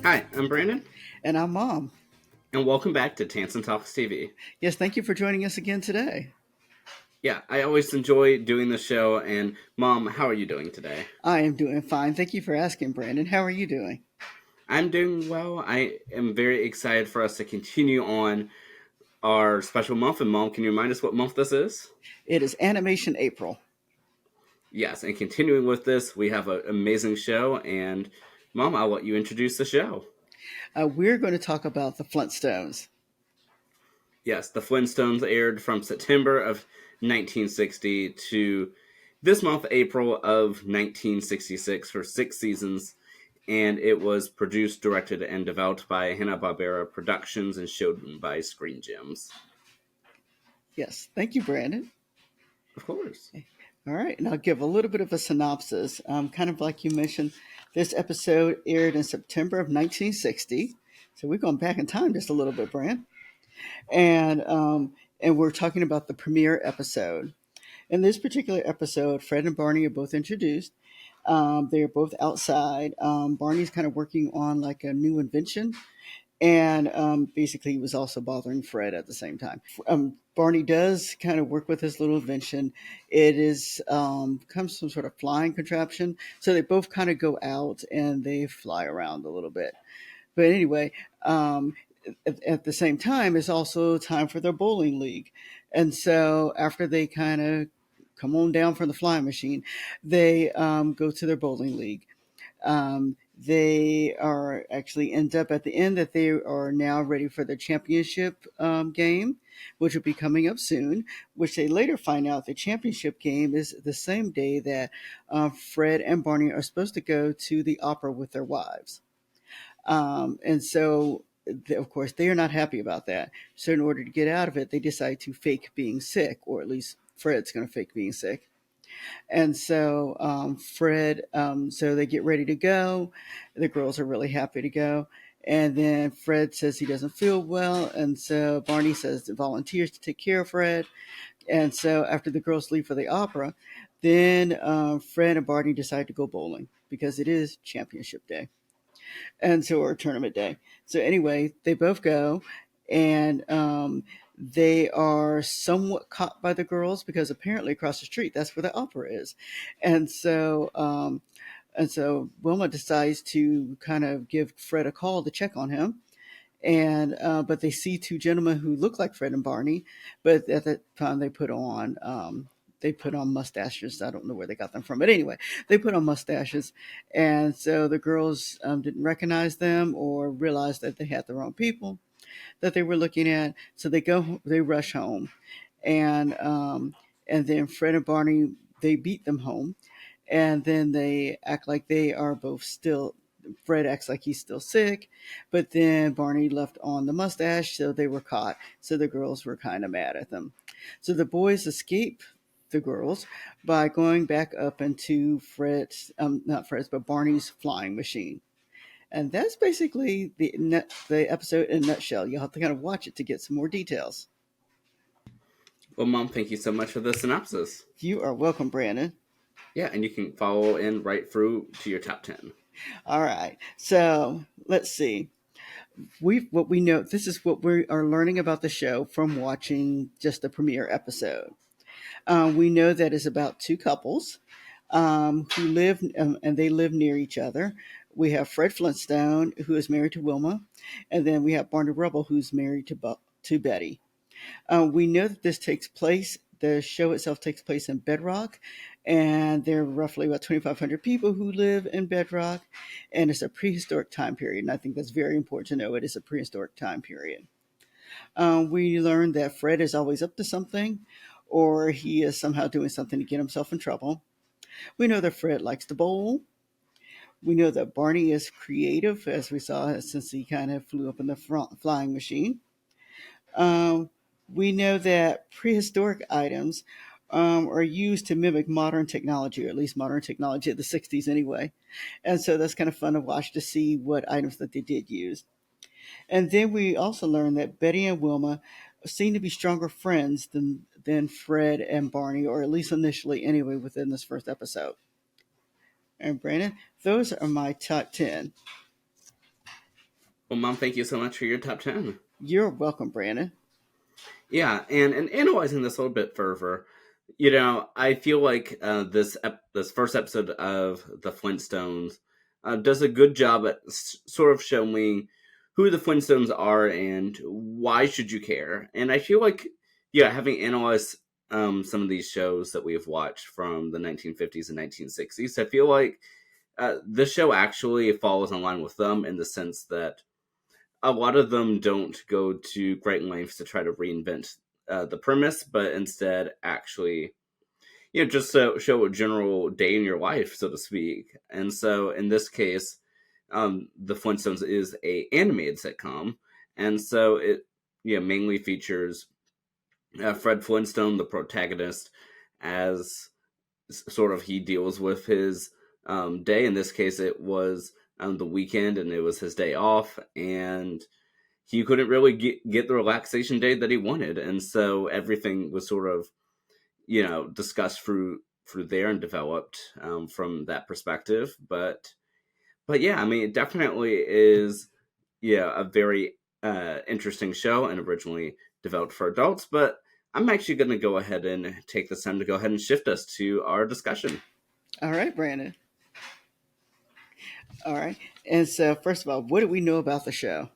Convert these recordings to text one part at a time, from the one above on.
Hi, I'm Brandon, And I'm Mom. and welcome back to Tansson Talks TV. Yes, thank you for joining us again today. Yeah, I always enjoy doing the show, and Mom, how are you doing today? I am doing fine. Thank you for asking, Brandon. How are you doing? I'm doing well. I am very excited for us to continue on our special month. And Mom, can you remind us what month this is? It is Animation April. Yes, and continuing with this, we have an amazing show, and Mom, I'll let you introduce the show. We're going to talk about the Flintstones. Yes, the Flintstones aired from September of 1960 to this month, April of 1966, for 6 seasons, and it was produced, directed, and developed by Hanna-Barbera Productions and showed by Screen Gems. Yes, thank you, Brandon. Of course. All right, and I'll give a little bit of a synopsis. Kind of like you mentioned, this episode aired in September of 1960. So we're going back in time just a little bit, Brand. And we're talking about the premiere episode. In this particular episode, Fred and Barney are both introduced. They are both outside. Barney's kind of working on like a new invention, and basically he was also bothering Fred at the same time. Barney does kind of work with his little invention. It is comes some sort of flying contraption, so they both kind of go out and they fly around a little bit. But anyway, at the same time, it's also time for their bowling league, and so after they kind of come on down from the flying machine, they go to their bowling league. They are actually end up at the end that they are now ready for the championship game, which will be coming up soon. Which they later find out the championship game is the same day that Fred and Barney are supposed to go to the opera with their wives, and so. Of course, they are not happy about that. So, in order to get out of it, they decide to fake being sick, or at least Fred's going to fake being sick. And so so they get ready to go. The girls are really happy to go. And then Fred says he doesn't feel well. And so Barney says to volunteers to take care of Fred. And so after the girls leave for the opera, then Fred and Barney decide to go bowling because it is championship day. And so, or tournament day. So anyway, they both go, and they are somewhat caught by the girls because apparently across the street that's where the opera is, and so Wilma decides to kind of give Fred a call to check on him. And but they see two gentlemen who look like Fred and Barney, but at that time they put on mustaches. I don't know where they got them from, but anyway, they put on mustaches, and so the girls didn't recognize them or realize that they had the wrong people that they were looking at. So they rush home, and and then Fred and Barney, they beat them home, and then they act like they are both still. Fred acts like he's still sick, but then Barney left on the mustache, so they were caught. So the girls were kind of mad at them. So the boys escape the girls by going back up into not Fred's, but Barney's flying machine. And that's basically the episode in a nutshell. You'll have to kind of watch it to get some more details. Well, Mom, thank you so much for the synopsis. You are welcome, Brandon. Yeah, and you can follow in right through to your top 10. All right. So let's see. What we know. This is what we are learning about the show from watching just the premiere episode. We know that it's about two couples who live and they live near each other. We have Fred Flintstone, who is married to Wilma, and then we have Barney Rubble, who's married to Betty. We know that this takes place. The show itself takes place in Bedrock, and there are roughly about 2,500 people who live in Bedrock, and it's a prehistoric time period. And I think that's very important to know. It is a prehistoric time period. We learn that Fred is always up to something, or he is somehow doing something to get himself in trouble. We know that Fred likes to bowl. We know that Barney is creative, as we saw since he kind of flew up in the flying machine. Um, we know that prehistoric items are used to mimic modern technology, or at least modern technology of the 60s anyway. And so that's kind of fun to watch to see what items that they did use. And then we also learn that Betty and Wilma seem to be stronger friends than Fred and Barney, or at least initially anyway, within this first episode. And Brandon, those are my top 10. Well, Mom, thank you so much for your top 10. You're welcome, Brandon. Yeah, and analyzing this a little bit further, I feel like this first episode of the Flintstones does a good job at sort of showing who the Flintstones are and why should you care. And I feel like, yeah, having analyzed some of these shows that we have watched from the 1950s and 1960s, I feel like this show actually falls in line with them in the sense that a lot of them don't go to great lengths to try to reinvent the premise, but instead actually, just show a general day in your life, so to speak. And so in this case, the Flintstones is a animated sitcom, and so it mainly features Fred Flintstone, the protagonist, as sort of he deals with his day. In this case, it was the weekend, and it was his day off, and he couldn't really get the relaxation day that he wanted, and so everything was sort of discussed through there and developed from that perspective. But yeah, I mean, it definitely is a very interesting show and originally developed for adults. But I'm actually going to go ahead and take this time to go ahead and shift us to our discussion. All right, Brandon. All right. And so, first of all, what do we know about the show?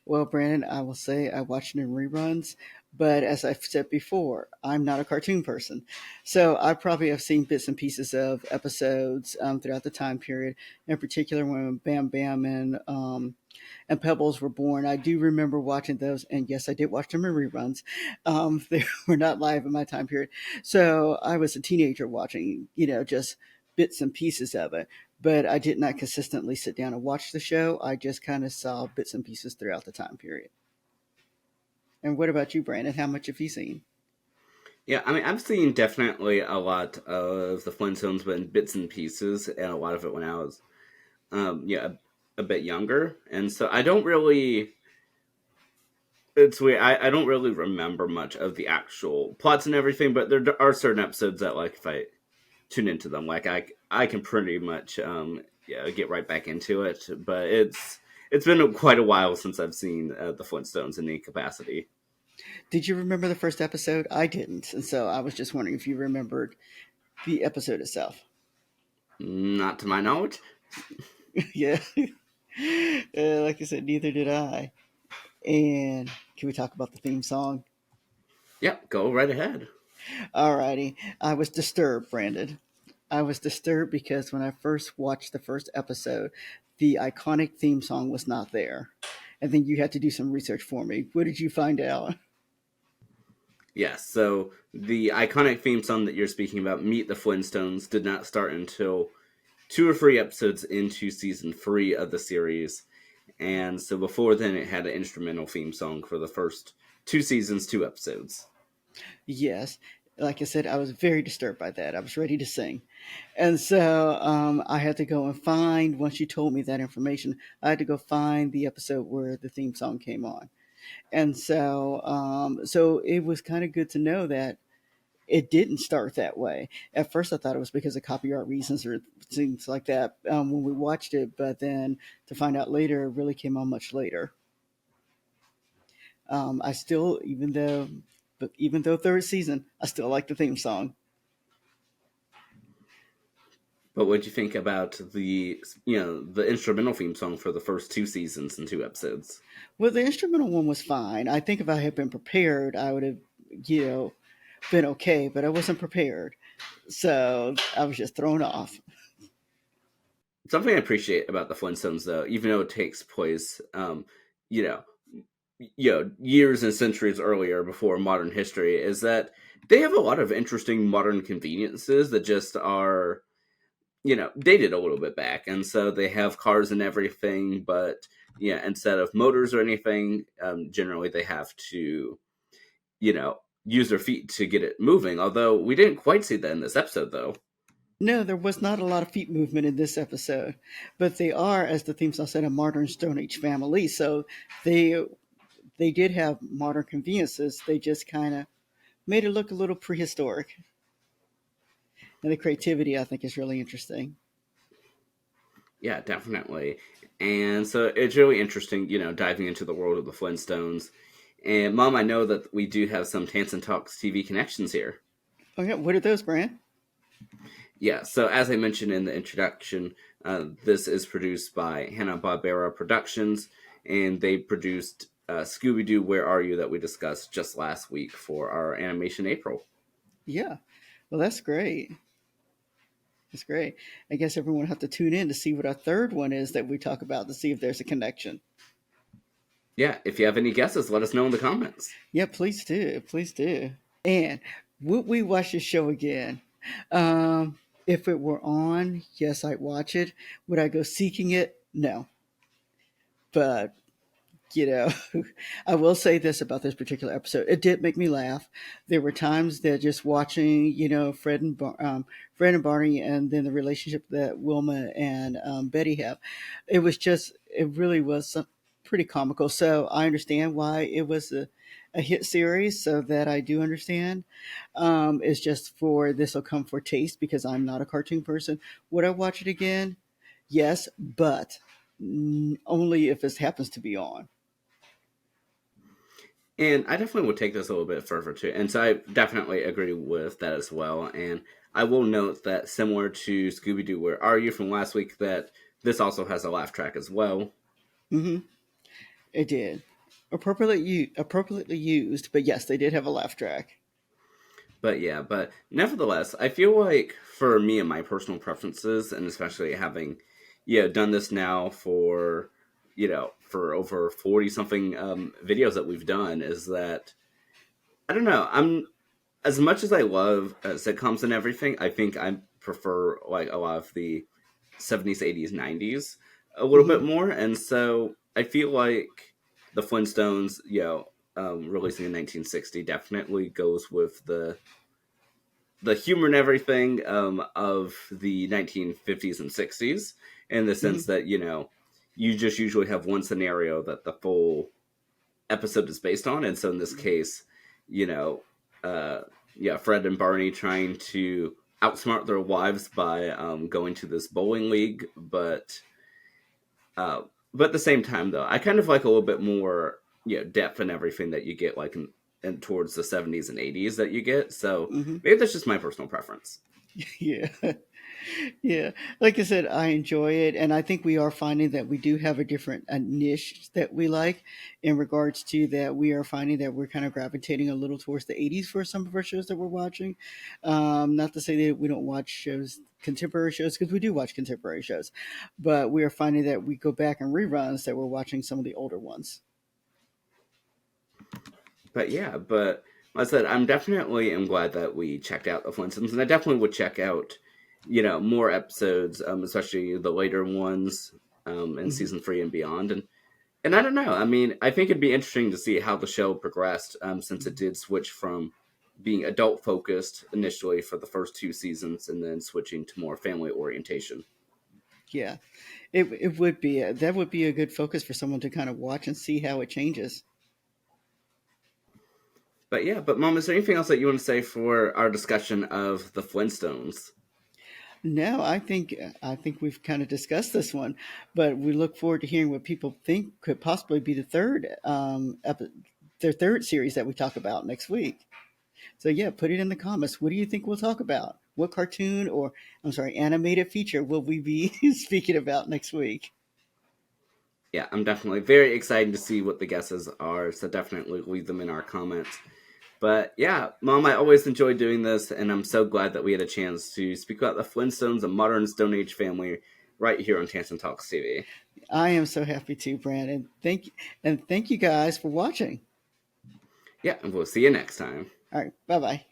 Well, Brandon, I will say I watched it in reruns, but as I've said before, I'm not a cartoon person. So I probably have seen bits and pieces of episodes throughout the time period, in particular when Bam Bam and Pebbles were born. I do remember watching those, and yes, I did watch them in reruns. They were not live in my time period. So I was a teenager watching, just bits and pieces of it, but I did not consistently sit down and watch the show. I just kind of saw bits and pieces throughout the time period. And what about you, Brandon? How much have you seen? Yeah, I mean, I've seen definitely a lot of the Flintstones, but in bits and pieces, and a lot of it when I was, a bit younger, and so I don't really. It's weird. I don't really remember much of the actual plots and everything, but there are certain episodes that, like, if I tune into them, like I can pretty much get right back into it. But it's been quite a while since I've seen the Flintstones in any capacity. Did you remember the first episode? I didn't. And so I was just wondering if you remembered the episode itself. Not to my knowledge. Yeah. Like I said, neither did I. And can we talk about the theme song? Yep, go right ahead. Alrighty. I was disturbed, Brandon. I was disturbed because when I first watched the first episode, the iconic theme song was not there. And then you had to do some research for me. What did you find out? Yes, so the iconic theme song that you're speaking about, Meet the Flintstones, did not start until 2 or 3 episodes into season 3 of the series. And so before then, it had an instrumental theme song for the first 2 seasons, 2 episodes. Yes. Like I said, I was very disturbed by that. I was ready to sing. And so I had to go and find, once you told me that information, I had to go find the episode where the theme song came on. And so it was kind of good to know that it didn't start that way. At first, I thought it was because of copyright reasons or things like that when we watched it, but then to find out later, it really came on much later. I still, even though third season, I still like the theme song. But what do you think about the instrumental theme song for the first 2 seasons and 2 episodes? Well, the instrumental one was fine. I think if I had been prepared, I would have, you know, been okay, but I wasn't prepared. So I was just thrown off. Something I appreciate about the Flintstones, though, even though it takes place, you know, years and centuries earlier before modern history, is that they have a lot of interesting modern conveniences that just are dated a little bit back. And so they have cars and everything, but yeah, instead of motors or anything, generally they have to use their feet to get it moving. Although we didn't quite see that in this episode, though. No, there was not a lot of feet movement in this episode, but they are, as the theme song said, a modern Stone Age family. So they they did have modern conveniences. They just kind of made it look a little prehistoric, and the creativity I think is really interesting. Yeah, definitely. And so it's really interesting, diving into the world of the Flintstones. And Mom, I know that we do have some Tansson Talks TV connections here. Oh yeah, what are those, Bran? Yeah, so as I mentioned in the introduction, this is produced by Hanna-Barbera Productions, and they produced Scooby-Doo, Where Are You, that we discussed just last week for our Animation April. Yeah, well that's great. That's great. I guess everyone will have to tune in to see what our third one is that we talk about to see if there's a connection. Yeah, if you have any guesses, let us know in the comments. Yeah, please do. Please do. And would we watch the show again? If it were on, yes, I'd watch it. Would I go seeking it? No. But you know, I will say this about this particular episode. It did make me laugh. There were times that just watching, Fred and Barney, and then the relationship that Wilma and Betty have. It really was pretty comical. So I understand why it was a hit series. So that I do understand. It's just for this will come for taste because I'm not a cartoon person. Would I watch it again? Yes, but only if it happens to be on. And I definitely would take this a little bit further too. And so I definitely agree with that as well. And I will note that similar to Scooby Doo, Where Are You from last week, that this also has a laugh track as well. Mm-hmm. It did. Appropriately used, but yes, they did have a laugh track. But yeah, but nevertheless, I feel like for me and my personal preferences, and especially having, done this now for, for over 40 something videos that we've done, is that, I don't know, as much as I love sitcoms and everything, I think I prefer like a lot of the 70s, 80s, 90s a little Mm-hmm. bit more. And so I feel like the Flintstones, releasing in 1960 definitely goes with the humor and everything of the 1950s and 60s, in the Mm-hmm. sense that, you just usually have one scenario that the full episode is based on. And so in this case, you know, uh, yeah, Fred and Barney trying to outsmart their wives by going to this bowling league, uh, but at the same time, though, I kind of like a little bit more, depth and everything that you get, like in towards the 70s and 80s that you get. So Mm-hmm. maybe that's just my personal preference. Yeah. Yeah. Like I said, I enjoy it, and I think we are finding that we do have a niche that we like. In regards to that, we are finding that we're kind of gravitating a little towards the '80s for some of our shows that we're watching. Not to say that we don't watch shows, contemporary shows, because we do watch contemporary shows, but we are finding that we go back and reruns that we're watching some of the older ones. But yeah, but like I said, I'm definitely am glad that we checked out the Flintstones, and I definitely would check out, more episodes, especially the later ones, in Hmm. season 3 and beyond. And I don't know. I mean, I think it'd be interesting to see how the show progressed, since it did switch from being adult focused initially for the first 2 seasons, and then switching to more family orientation. Yeah, it would be that would be a good focus for someone to kind of watch and see how it changes. But yeah, but Mom, is there anything else that you want to say for our discussion of the Flintstones? No, I think we've kind of discussed this one, but we look forward to hearing what people think could possibly be the their third series that we talk about next week. So yeah, put it in the comments. What do you think we'll talk about? What cartoon or I'm sorry, animated feature will we be speaking about next week? Yeah, I'm definitely very excited to see what the guesses are. So definitely leave them in our comments. But yeah, Mom, I always enjoy doing this, and I'm so glad that we had a chance to speak about the Flintstones, a modern Stone Age family, right here on Tansson Talks TV. I am so happy too, Brandon. Thank you guys for watching. Yeah, and we'll see you next time. All right, bye bye.